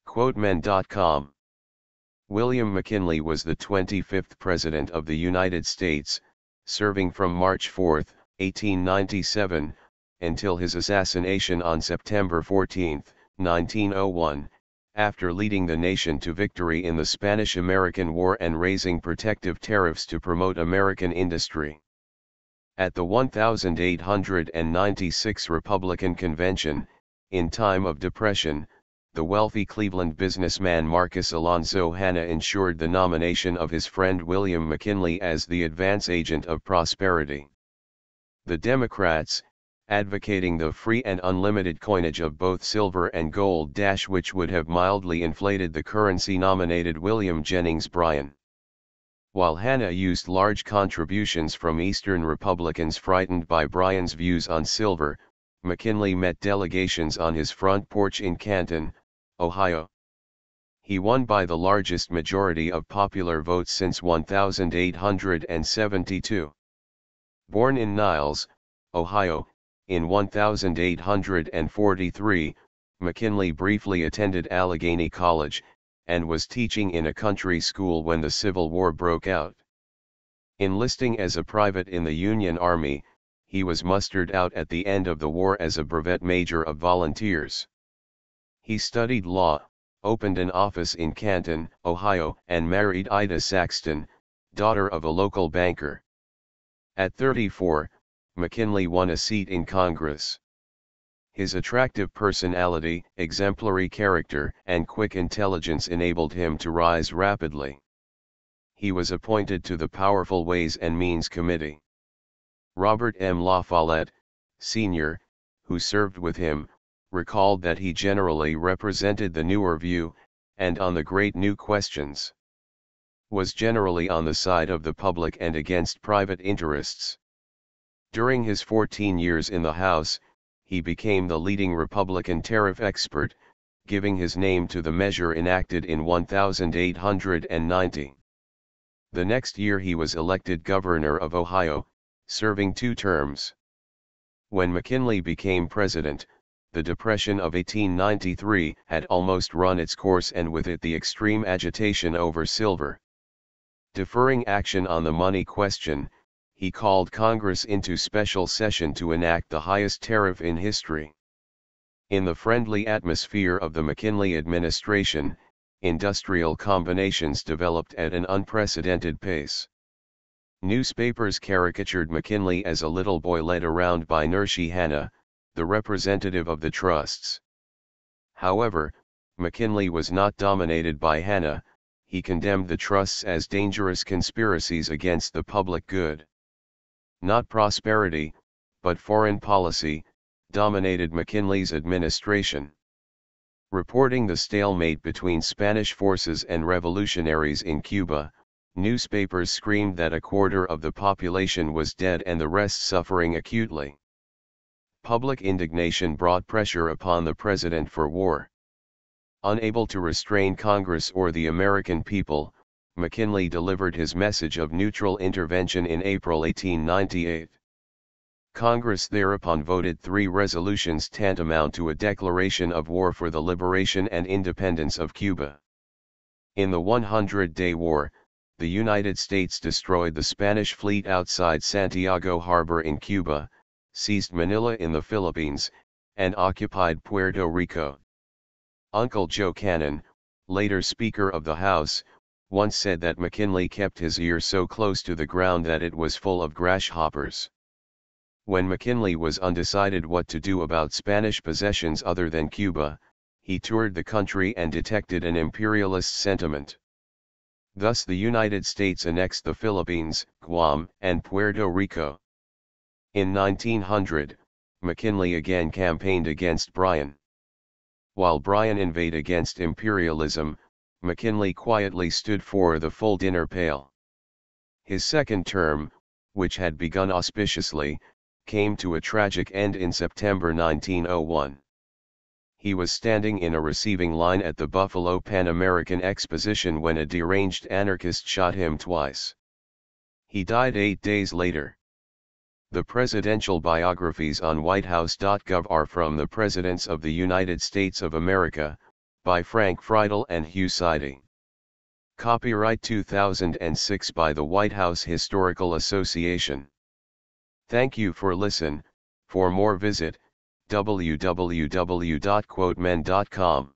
Quotemen.com. William McKinley was the 25th President of the United States, serving from March 4, 1897, until his assassination on September 14, 1901, after leading the nation to victory in the Spanish-American War and raising protective tariffs to promote American industry. At the 1896 Republican Convention, in time of depression, the wealthy Cleveland businessman Marcus Alonzo Hanna ensured the nomination of his friend William McKinley as the advance agent of prosperity. The Democrats, advocating the free and unlimited coinage of both silver and gold, which would have mildly inflated the currency, nominated William Jennings Bryan. While Hanna used large contributions from Eastern Republicans frightened by Bryan's views on silver, McKinley met delegations on his front porch in Canton, Ohio. He won by the largest majority of popular votes since 1872. Born in Niles, Ohio, in 1843, McKinley briefly attended Allegheny College, and was teaching in a country school when the Civil War broke out. Enlisting as a private in the Union Army, he was mustered out at the end of the war as a brevet major of volunteers. He studied law, opened an office in Canton, Ohio, and married Ida Saxton, daughter of a local banker. At 34, McKinley won a seat in Congress. His attractive personality, exemplary character, and quick intelligence enabled him to rise rapidly. He was appointed to the powerful Ways and Means Committee. Robert M. La Follette, Sr., who served with him, recalled that he generally represented the newer view, and on the great new questions, was generally on the side of the public and against private interests. During his 14 years in the House, he became the leading Republican tariff expert, giving his name to the measure enacted in 1890. The next year he was elected governor of Ohio, serving 2 terms. When McKinley became president, the Depression of 1893 had almost run its course, and with it the extreme agitation over silver. Deferring action on the money question, he called Congress into special session to enact the highest tariff in history. In the friendly atmosphere of the McKinley administration, industrial combinations developed at an unprecedented pace. Newspapers caricatured McKinley as a little boy led around by Nursey Hanna, the representative of the trusts. However, McKinley was not dominated by Hanna. He condemned the trusts as dangerous conspiracies against the public good. Not prosperity, but foreign policy, dominated McKinley's administration. Reporting the stalemate between Spanish forces and revolutionaries in Cuba, newspapers screamed that a quarter of the population was dead and the rest suffering acutely. Public indignation brought pressure upon the president for war. Unable to restrain Congress or the American people, McKinley delivered his message of neutral intervention in April 1898. Congress thereupon voted 3 resolutions tantamount to a declaration of war for the liberation and independence of Cuba. In the 100-day war, the United States destroyed the Spanish fleet outside Santiago Harbor in Cuba, seized Manila in the Philippines, and occupied Puerto Rico. Uncle Joe Cannon, later Speaker of the House, once said that McKinley kept his ear so close to the ground that it was full of grasshoppers. When McKinley was undecided what to do about Spanish possessions other than Cuba, he toured the country and detected an imperialist sentiment. Thus the United States annexed the Philippines, Guam, and Puerto Rico. In 1900, McKinley again campaigned against Bryan. While Bryan inveighed against imperialism, McKinley quietly stood for the full dinner pail. His second term, which had begun auspiciously, came to a tragic end in September 1901. He was standing in a receiving line at the Buffalo Pan American Exposition when a deranged anarchist shot him twice. He died 8 days later. The presidential biographies on whitehouse.gov are from the Presidents of the United States of America, by Frank Friedel and Hugh Sidey. Copyright 2006 by the White House Historical Association. Thank you for listen. For more visit www.quotemen.com.